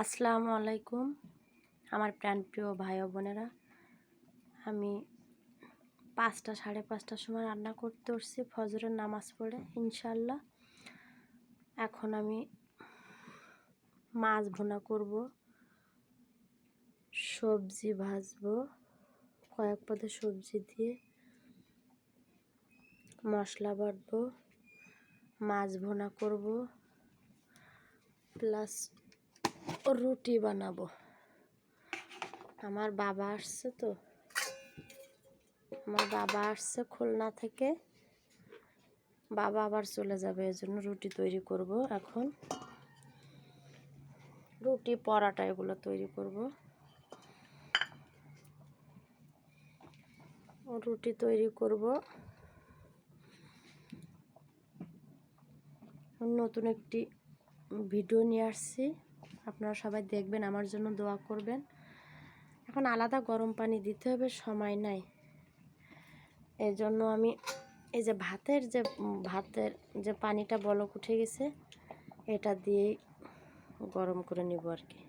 আসসালামু আলাইকুম আমার প্রাণপ্রিয় ভাই ও বোনেরা। আমি 5টা সাড়ে 5টার সময় রান্না করতে উঠছি ফজরের নামাজ পড়ে ইনশাআল্লাহ। এখন আমি মাছ ভুনা করব, সবজি ভাজবো, কয়েক পদের সবজি দিয়ে মশলা বাটবো, মাছ ভুনা করব, প্লাস রুটি বানাবো। আমার বাবা আসছে খুলনা থেকে, বাবা আবার চলে যাবে, এজন্য রুটি তৈরি করব। এখন রুটি পরাটা এগুলো তৈরি করব। রুটি তৈরি করব। নতুন একটি ভিডিও নিয়ে আসছি, আপনারা সবাই দেখবেন, আমার জন্য দোয়া করবেন। এখন আলাদা গরম পানি দিতে হবে, সময় নাই। এই জন্য আমি এই যে ভাতের যে পানিটা বলক উঠে গেছে, এটা দিয়েই গরম করে নিব আর কি।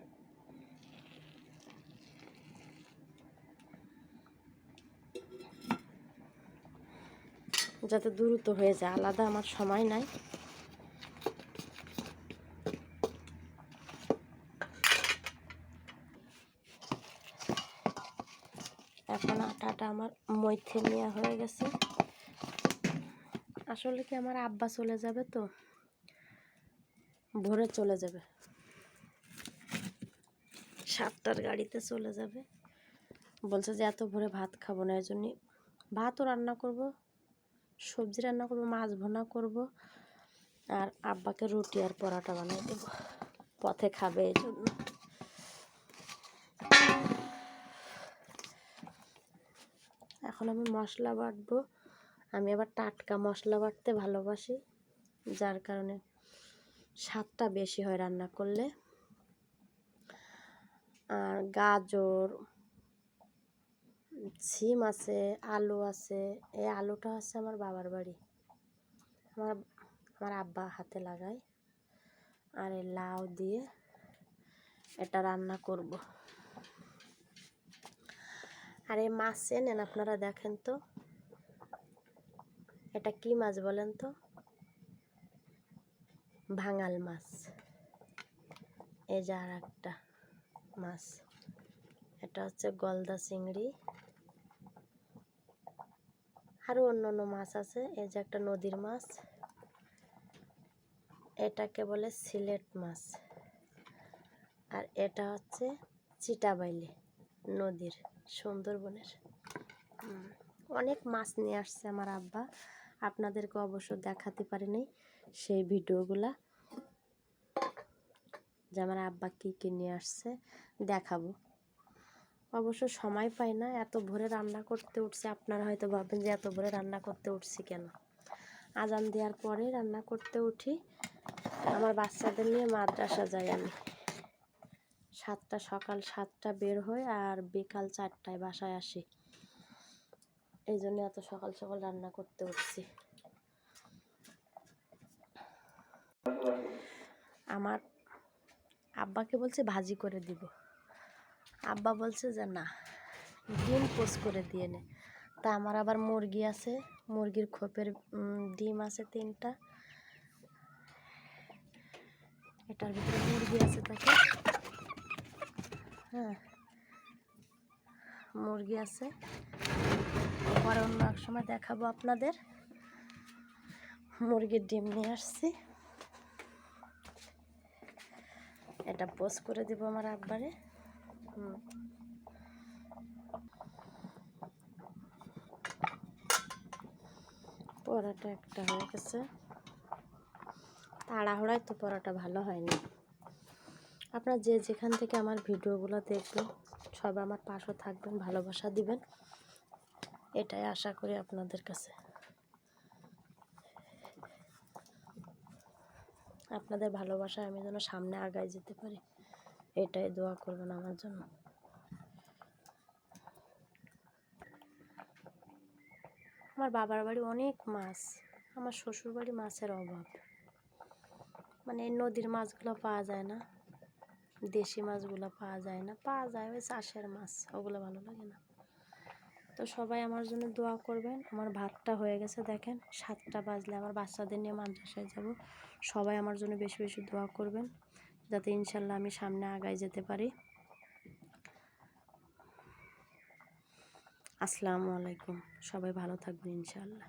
যাতে দ্রুত হয়ে যায়, আলাদা আমার সময় নাই। এখন আটাটা আমার মধ্যে নেওয়া হয়ে গেছে। আসলে কি, আমার আব্বা চলে যাবে, তো ভোরে চলে যাবে, 7টার গাড়িতে চলে যাবে। বলছে যে এত ভোরে ভাত খাবো না, এই জন্য ভাতও রান্না করব, সবজি রান্না করব, মাছ ভুনা করব, আর আব্বাকে রুটি আর পরাটা বানিয়ে দেবো, পথে খাবে এই জন্য। এখন আমি মশলা বাটবো। আমি আবার টাটকা মশলা বাটতে ভালোবাসি, যার কারণে স্বাদটা বেশি হয় রান্না করলে। আর গাজর, সিম আছে, আলু আছে। এই আলুটা আছে আমার বাবার বাড়ি, আমার আব্বা হাতে লাগায়। আর এই লাউ দিয়ে এটা রান্না করব। আর এই মাছ এনেন, আপনারা দেখেন তো, এটা কি মাছ বলেন তো? ভাঙাল মাছ। এই যে আর একটা মাছ, এটা হচ্ছে গলদা চিংড়ি। আরও অন্য মাছ আছে। এই যে একটা নদীর মাছ, এটাকে বলে সিলেট মাছ। আর এটা হচ্ছে চিটাবাইলে নদীর, সুন্দরবনের। অনেক মাছ নিয়ে আসছে আমার আব্বা, আপনাদেরকে অবশ্য দেখাতে পারিনি সেই ভিডিওগুলা, যে আমার আব্বা কী কী নিয়ে আসছে দেখাবো। অবশ্য সময় পাই না, এত ভোরে রান্না করতে উঠছি। আপনারা হয়তো ভাববেন যে এত ভোরে রান্না করতে উঠছি কেন। আজান দেওয়ার পরে রান্না করতে উঠি। আমার বাচ্চাদের নিয়ে মাদ্রাসা যাই আমি, সকাল 7টা বের হই, আর বিকাল 4টায় বাসায় আসি। এই জন্য এত সকাল সকাল রান্না করতে উঠছি। আমার আব্বাকে বলছে ভাজি করে দিব, আব্বা বলছে যে না, ডিম পোচ করে দিয়ে নে। তা আমার আবার মুরগি আছে, মুরগির খোপের ডিম আছে 3টা, এটার ভিতরে মুরগি আছে, তাকে হ্যাঁ মুরগি আছে। পরে অন্য এক সময় দেখাবো আপনাদের। মুরগির ডিম নিয়ে আসছি, এটা পোচ করে দিব আমার আব্বারে। পরাটা একটা হয়ে গেছে। তাড়াহুড়ায় তো পরাটা ভালো হয়নি। আপনারা যে যেখান থেকে আমার ভিডিওগুলো দেখবেন, সব আমার পাশে থাকবেন, ভালোবাসা দিবেন, এটাই আশা করি আপনাদের কাছে। আপনাদের ভালোবাসায় আমি যেন সামনে আগায় যেতে পারি, এটাই দোয়া করবেন আমার জন্য। আমার বাবার বাড়ি অনেক মাছ, আমার শ্বশুর বাড়ি মাছের অভাব, মানে এই নদীর মাছগুলো পাওয়া যায় না। দেশি মাছগুলো পাওয়া যায় না, পাওয়া যায় ওই চাষের মাছ, ওগুলো ভালো লাগে না। তো সবাই আমার জন্য দোয়া করবেন। আমার ভাতটা হয়ে গেছে, দেখেন 7টা বাজলে আমার বাচ্চাদের নিয়ে মাদ্রাসায় যাব। সবাই আমার জন্য বেশি বেশি দোয়া করবেন, যাতে ইনশাল্লাহ আমি সামনে আগায় যেতে পারি। আসসালামু আলাইকুম, সবাই ভালো থাকবেন ইনশাল্লাহ।